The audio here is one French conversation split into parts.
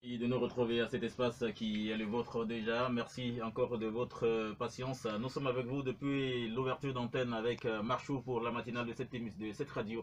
Et de nous retrouver à cet espace qui est le vôtre déjà. Merci encore de votre patience. Nous sommes avec vous depuis l'ouverture d'antenne avec Marchou pour la matinale de cette radio.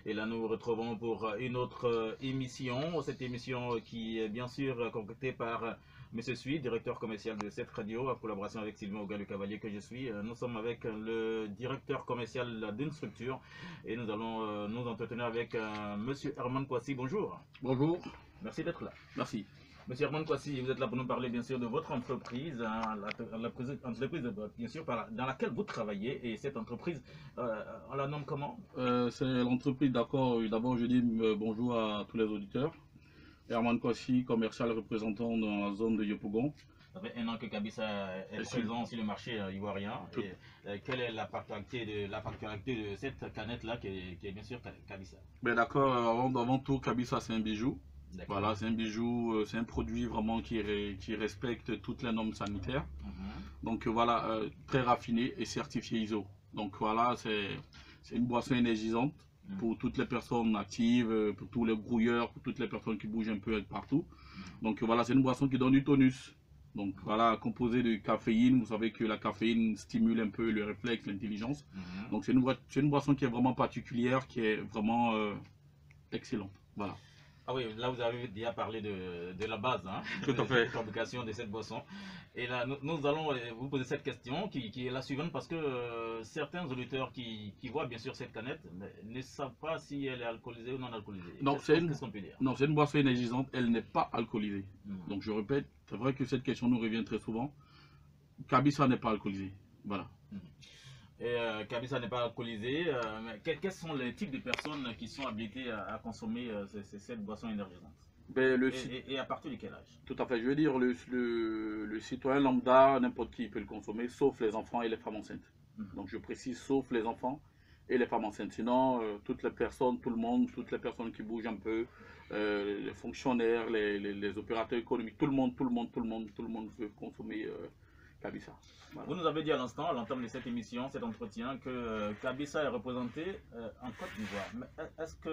Et là, nous nous retrouvons pour une autre émission. Cette émission qui est bien sûr concoctée par Monsieur Sui, directeur commercial de cette radio, en collaboration avec Sylvain Ogalou-Cavalier que je suis. Nous sommes avec le directeur commercial d'une structure et nous allons nous entretenir avec Monsieur Herman Kouassi. Bonjour. Bonjour. Merci d'être là. Merci. Monsieur Herman Kouassi, vous êtes là pour nous parler bien sûr de votre entreprise, l'entreprise bien sûr dans laquelle vous travaillez. Et cette entreprise, on la nomme comment? C'est l'entreprise, d'accord. D'abord, je dis bonjour à tous les auditeurs. Herman Kouassi, commercial représentant dans la zone de Yopougon. Ça fait un an que Kabisa est présent sur le marché ivoirien. Et, quelle est la particularité de cette canette-là qui est bien sûr Kabisa? D'accord, avant tout, Kabisa, c'est un bijou. Voilà, c'est un bijou, c'est un produit vraiment qui respecte toutes les normes sanitaires. Donc voilà, très raffiné et certifié ISO. Donc voilà, c'est une boisson énergisante pour toutes les personnes actives, pour tous les grouilleurs, pour toutes les personnes qui bougent un peu partout. Donc voilà, c'est une boisson qui donne du tonus. Donc voilà, composée de caféine. Vous savez que la caféine stimule un peu le réflexe, l'intelligence. Donc c'est une boisson qui est vraiment particulière, qui est vraiment excellente. Voilà. Ah oui, là vous avez déjà parlé de la base, hein, tout à fait, de la fabrication de cette boisson. Et là, nous allons vous poser cette question qui est la suivante parce que certains auditeurs qui voient bien sûr cette canette ne savent pas si elle est alcoolisée ou non alcoolisée. Non, c'est une boisson énergisante, elle n'est pas alcoolisée. Donc je répète, c'est vrai que cette question nous revient très souvent. Kabisa n'est pas alcoolisé. Voilà. Et Kabisa n'est pas alcoolisé. Mais quels sont les types de personnes qui sont habilitées à consommer cette boisson énergisante? Et à partir de quel âge? Tout à fait. Je veux dire, le citoyen lambda, n'importe qui peut le consommer, sauf les enfants et les femmes enceintes. Donc je précise, sauf les enfants et les femmes enceintes. Sinon, toutes les personnes, tout le monde, toutes les personnes qui bougent un peu, les fonctionnaires, les opérateurs économiques, tout le monde peut consommer Kabisa. Voilà. Vous nous avez dit à l'instant, à l'entame de cette émission, cet entretien, que Kabisa est représenté en Côte d'Ivoire. Mais est-ce que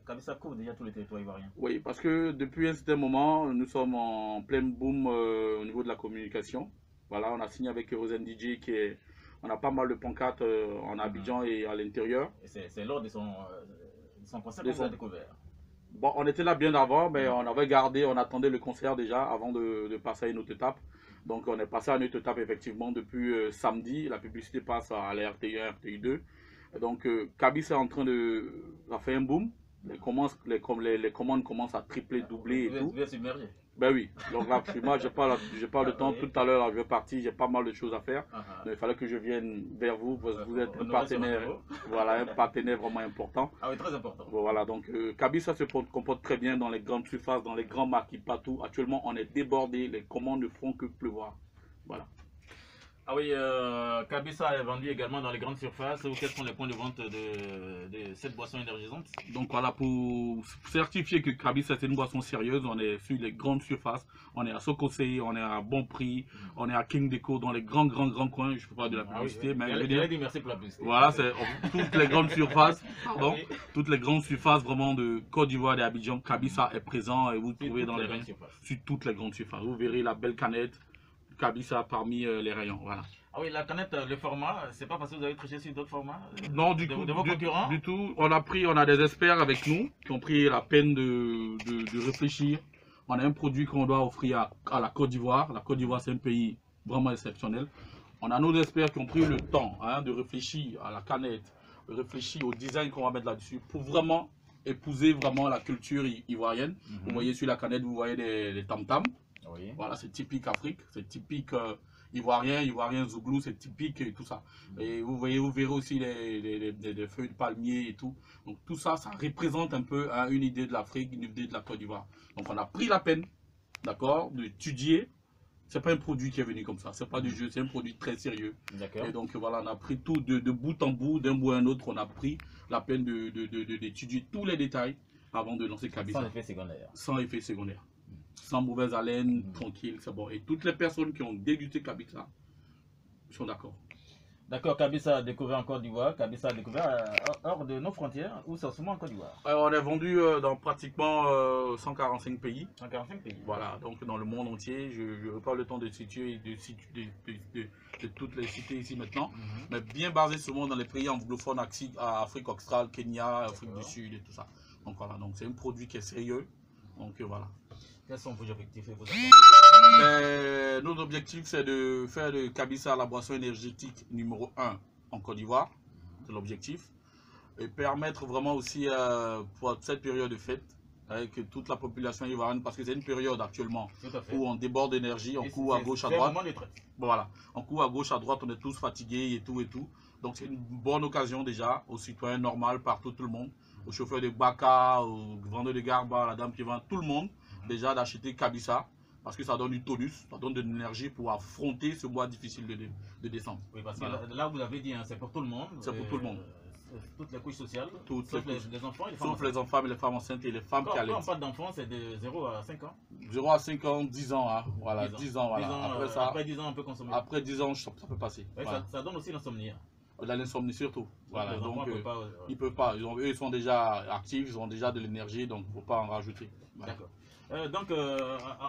Kabisa couvre déjà tous les territoires ivoiriens? Oui, parce que depuis un certain moment, nous sommes en plein boom au niveau de la communication. Voilà, on a signé avec Rosen DJ on a pas mal de pancartes en Abidjan et à l'intérieur. C'est lors de son concert qu'on vous a découvert. Bon, on était là bien avant, mais on avait gardé, on attendait le concert déjà avant de passer à une autre étape. Donc on est passé à une autre étape effectivement depuis samedi. La publicité passe à la RTI1, RTI2. Donc Kabisa est en train de... Ça fait un boom. Les commandes commencent à tripler, doubler et tout. Vous êtes submergé. Ben oui. Donc là, moi, j'ai pas le temps. Tout à l'heure, je vais partir. J'ai pas mal de choses à faire. Donc, il fallait que je vienne vers vous. Vous êtes un partenaire. Voilà, un partenaire vraiment important. Ah oui, très important. Bon, voilà. Donc Kabisa se comporte très bien dans les grandes surfaces, dans les grands marchés, partout. Actuellement, on est débordé. Les commandes ne font que pleuvoir. Voilà. Ah oui, Kabisa est vendu également dans les grandes surfaces. Quels sont les points de vente de cette boisson énergisante? Donc voilà, pour certifier que Kabisa c'est une boisson sérieuse, on est sur les grandes surfaces. On est à Sokosé, on est à Bon Prix, on est à King Deco, dans les grands coins. Je ne fais pas de la publicité, mais je dirais merci pour la publicité. Voilà, c'est toutes les grandes surfaces. Pardon, toutes les grandes surfaces vraiment de Côte d'Ivoire et d'Abidjan. Kabisa est présent et vous le trouvez dans les rayons. Sur toutes les grandes surfaces. Vous verrez la belle canette. Kabisa parmi les rayons, voilà. Ah oui, la canette, le format, c'est pas parce que vous avez triché sur d'autres formats? Non, du tout. On a des experts avec nous qui ont pris la peine de réfléchir. On a un produit qu'on doit offrir à la Côte d'Ivoire. La Côte d'Ivoire, c'est un pays vraiment exceptionnel. On a nos experts qui ont pris le temps de réfléchir à la canette, de réfléchir au design qu'on va mettre là-dessus pour vraiment épouser vraiment la culture ivoirienne. Vous voyez sur la canette, vous voyez les tam-tams. Oui. Voilà, c'est typique Afrique, c'est typique ivoirien, zouglou, c'est typique et tout ça. Et vous verrez aussi les feuilles de palmier et tout. Donc tout ça, ça représente un peu une idée de l'Afrique, une idée de la Côte d'Ivoire. Donc on a pris la peine, d'accord, d'étudier. C'est pas un produit qui est venu comme ça, c'est pas du jeu, c'est un produit très sérieux. Et donc voilà, on a pris tout de bout en bout, d'un bout à un autre, on a pris la peine d'étudier tous les détails avant de lancer Kabisa. Sans effet secondaire. Sans effet secondaire. Sans mauvaise haleine, tranquille, c'est bon. Et toutes les personnes qui ont dégusté Kabisa sont d'accord. D'accord, Kabisa a découvert en Côte d'Ivoire, Kabisa a découvert hors de nos frontières, ou c'est seulement en Côte d'Ivoire? On est vendu dans pratiquement 145 pays. 145 pays. Voilà, donc dans le monde entier, je n'aurai pas le temps de situer de toutes les cités ici maintenant, mais bien basé souvent dans les pays anglophones, Afrique australe, Kenya, Afrique du Sud et tout ça. Donc voilà, donc c'est un produit qui est sérieux. Donc voilà. Quels sont vos objectifs et vos attentes? Notre objectif, c'est de faire de Kabisa la boisson énergétique numéro 1 en Côte d'Ivoire. C'est l'objectif. Et permettre vraiment aussi pour cette période de fête, avec toute la population ivoirienne, parce que c'est une période actuellement où on déborde d'énergie, on court à gauche, à droite. Voilà, on court à gauche, à droite, on est tous fatigués et tout et tout. Donc c'est une bonne occasion déjà aux citoyens normaux, partout, tout le monde, aux chauffeurs de Baka, aux vendeurs de Garba, la dame qui vend, tout le monde, déjà d'acheter Kabisa, parce que ça donne du tonus, ça donne de l'énergie pour affronter ce mois difficile de décembre. Oui, parce que là, vous l'avez dit, hein, c'est pour tout le monde. C'est pour tout le monde. Toutes les couches sociales, sauf les enfants et les femmes enceintes. Sauf les enfants et les femmes enceintes et les femmes qui allaitent. Quand on parle d'enfants, c'est de 0 à 5 ans. 0 à 5 ans, 10 ans, hein. Voilà, 10 ans, voilà. Après 10 ans, on peut consommer. Après 10 ans, ça peut passer. Oui, voilà. ça donne aussi l'insomnie. L'insomnie surtout. Voilà, donc ils peuvent pas. Eux, ils sont déjà actifs, ils ont déjà de l'énergie, donc il ne faut pas en rajouter. Voilà. D'accord. Donc,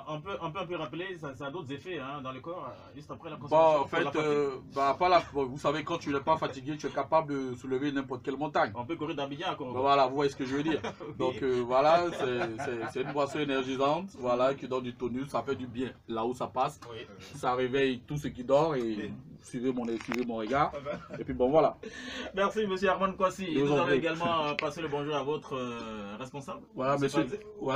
on peut un peu rappeler, ça a d'autres effets hein, dans le corps, juste après la consommation. Bon, en fait, vous savez, quand tu n'es pas fatigué, tu es capable de soulever n'importe quelle montagne. On peut courir d'Abidjan à Congo. Voilà, vous voyez ce que je veux dire. Oui. Donc, voilà, c'est une boisson énergisante, voilà, qui donne du tonus, ça fait du bien là où ça passe. Oui. Ça réveille tout ce qui dort et suivez mon regard. Et puis bon, voilà. Merci, M. Herman Kwasi. Nous allons également passer le bonjour à votre responsable. Voilà,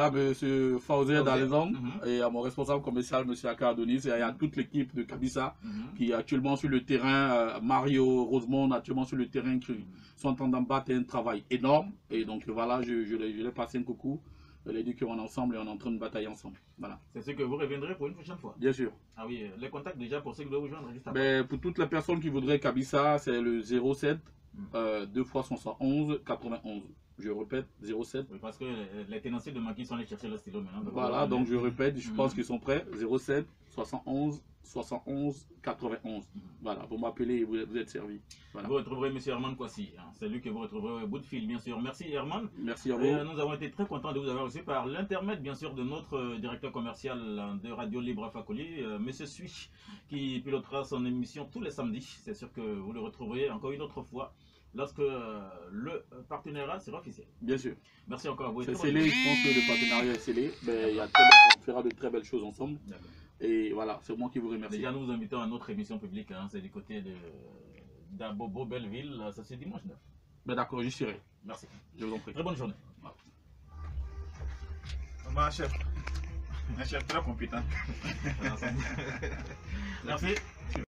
monsieur Fauzer dans les ondes et à mon responsable commercial, M. Akadonis, et à toute l'équipe de Kabisa qui est actuellement sur le terrain, Mario, Rosemont, actuellement sur le terrain, qui sont en train d'embattre un travail énorme. Et donc voilà, je l'ai passé un coucou. Je l'ai dit qu'on est ensemble et on est en train de batailler ensemble. Voilà. C'est ce que vous reviendrez pour une prochaine fois? Bien sûr. Ah oui, les contacts déjà pour ceux qui doivent vous joindre juste après. Pour toutes les personnes qui voudraient Kabisa, c'est le 07 2 x 71 91. Je répète, 07. Oui, parce que les tenanciers de Maki sont allés chercher le stylo maintenant. Voilà, donc je répète, je pense qu'ils sont prêts. 07 71 71 91. Voilà, vous m'appelez et vous êtes servi. Voilà. Vous retrouverez M. Herman Kwasi. Hein. C'est lui que vous retrouverez au bout de fil, bien sûr. Merci Herman. Merci à vous. Nous avons été très contents de vous avoir reçu par l'intermède, bien sûr, de notre directeur commercial de Radio Libre Fakoli, M. Switch, qui pilotera son émission tous les samedis. C'est sûr que vous le retrouverez encore une autre fois lorsque le partenariat sera officiel. Bien sûr. Merci encore à vous. C'est scellé, je pense que le partenariat est scellé. Mais on fera de très belles choses ensemble. Et voilà, c'est moi qui vous remercie. Déjà, nous vous invitons à notre émission publique. Hein, c'est du côté d'Abobo Belleville. Ça c'est dimanche 9. Ben d'accord, j'y serai. Merci. Je vous en prie. Très bonne journée. Un chef très compétent. Merci.